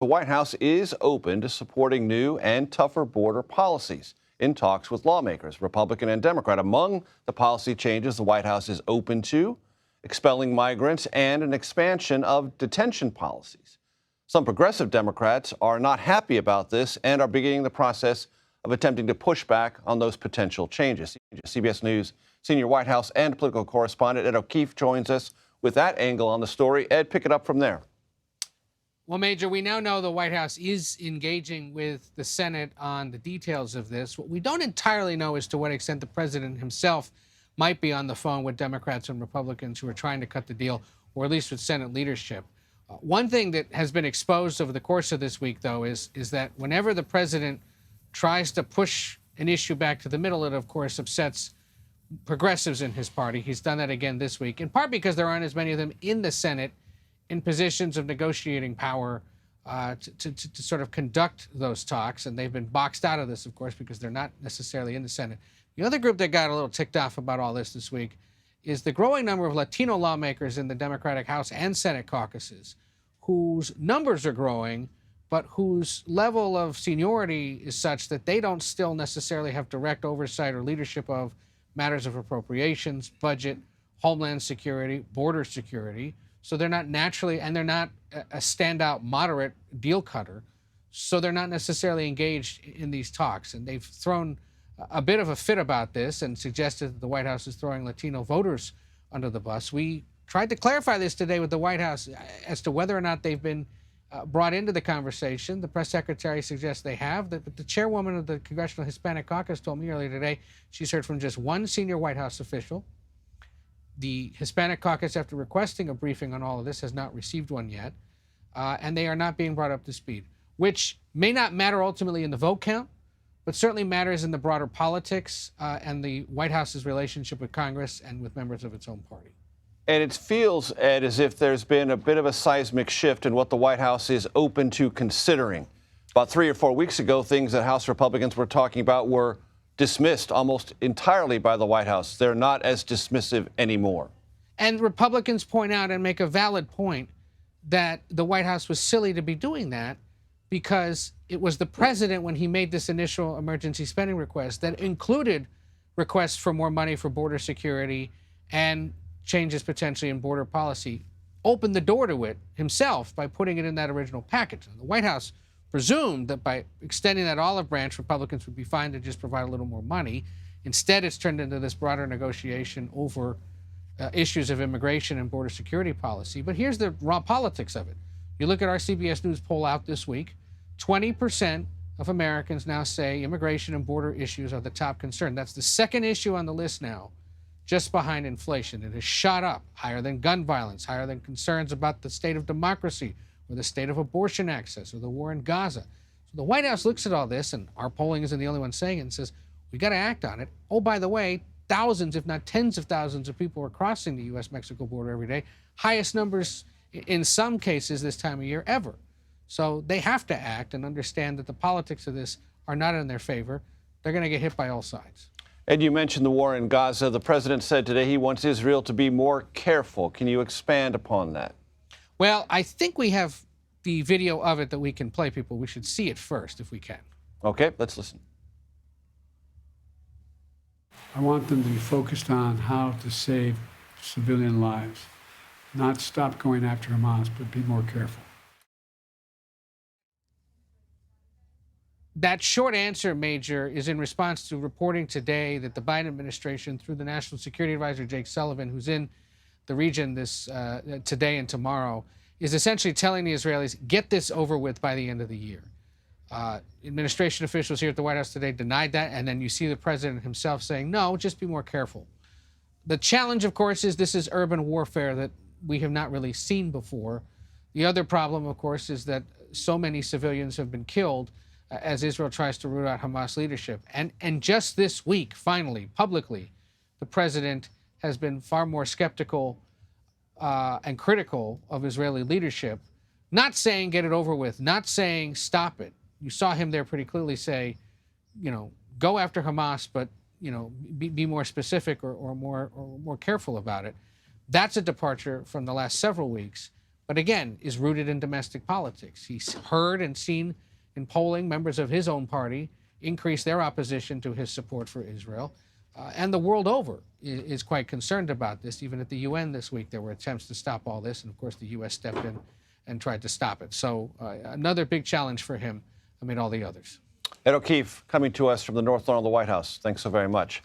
The White House is open to supporting new and tougher border policies in talks with lawmakers, Republican and Democrat. Among the policy changes the White House is open to expelling migrants and an expansion of detention policies. Some progressive Democrats are not happy about this and are beginning the process of attempting to push back on those potential changes. CBS News senior White House and political correspondent Ed O'Keefe joins us with that angle on the story. Ed, pick it up from there. Well, Major, we now know the White House is engaging with the Senate on the details of this. What we don't entirely know is to what extent the president himself might be on the phone with Democrats and Republicans who are trying to cut the deal, or at least with Senate leadership. One thing that has been exposed over the course of this week, though, is that whenever the president tries to push an issue back to the middle, it, of course, upsets progressives in his party. He's done that again this week, in part because there aren't as many of them in the Senate in positions of negotiating power to sort of conduct those talks. And they've been boxed out of this, of course, because they're not necessarily in the Senate. The other group that got a little ticked off about all this week is the growing number of Latino lawmakers in the Democratic House and Senate caucuses whose numbers are growing, but whose level of seniority is such that they don't still necessarily have direct oversight or leadership of matters of appropriations, budget, homeland security, border security. So they're not naturally, and they're not a standout moderate deal cutter. So they're not necessarily engaged in these talks. And they've thrown a bit of a fit about this and suggested that the White House is throwing Latino voters under the bus. We tried to clarify this today with the White House as to whether or not they've been brought into the conversation. The press secretary suggests they have. But the chairwoman of the Congressional Hispanic Caucus told me earlier today she's heard from just one senior White House official. The Hispanic Caucus, after requesting a briefing on all of this, has not received one yet, and they are not being brought up to speed, which may not matter ultimately in the vote count, but certainly matters in the broader politics and the White House's relationship with Congress and with members of its own party. And it feels, Ed, as if there's been a bit of a seismic shift in what the White House is open to considering. About 3 or 4 weeks ago, things that House Republicans were talking about were dismissed almost entirely by the White House. They're not as dismissive anymore. And Republicans point out and make a valid point that the White House was silly to be doing that because it was the president, when he made this initial emergency spending request, that included requests for more money for border security and changes potentially in border policy, opened the door to it himself by putting it in that original package. And the White House presumed that by extending that olive branch, Republicans would be fine to just provide a little more money. Instead, it's turned into this broader negotiation over issues of immigration and border security policy. But here's the raw politics of it. You look at our CBS News poll out this week, 20% of Americans now say immigration and border issues are the top concern. That's the second issue on the list now, just behind inflation. It has shot up, higher than gun violence, higher than concerns about the state of democracy, or the state of abortion access, or the war in Gaza. So the White House looks at all this, and our polling isn't the only one saying it, and says, we got to act on it. Oh, by the way, thousands, if not tens of thousands of people are crossing the U.S.-Mexico border every day. Highest numbers in some cases this time of year ever. So they have to act and understand that the politics of this are not in their favor. They're going to get hit by all sides. Ed, you mentioned the war in Gaza. The president said today he wants Israel to be more careful. Can you expand upon that? Well, I think we have the video of it that we can play people. We should see it first if we can. Okay, let's listen. I want them to be focused on how to save civilian lives, not stop going after Hamas, but be more careful. That short answer, Major, is in response to reporting today that the Biden administration, through the National Security Advisor Jake Sullivan, who's in the region this today and tomorrow, is essentially telling the Israelis, get this over with by the end of the year. Administration officials here at the White House today denied that, and then you see the president himself saying, no, just be more careful. The challenge, of course, is this is urban warfare that we have not really seen before. The other problem, of course, is that so many civilians have been killed as Israel tries to root out Hamas leadership. And just this week, finally, publicly, the president has been far more skeptical and critical of Israeli leadership, not saying get it over with, not saying stop it. You saw him there pretty clearly say, go after Hamas, but be more specific or more careful about it. That's a departure from the last several weeks. but again, is rooted in domestic politics. He's heard and seen in polling members of his own party increase their opposition to his support for Israel. And the world over is quite concerned about this. Even at the UN this week, there were attempts to stop all this. And of course, the U.S. stepped in and tried to stop it. So another big challenge for him amid all the others. Ed O'Keefe coming to us from the North Lawn of the White House. Thanks so very much.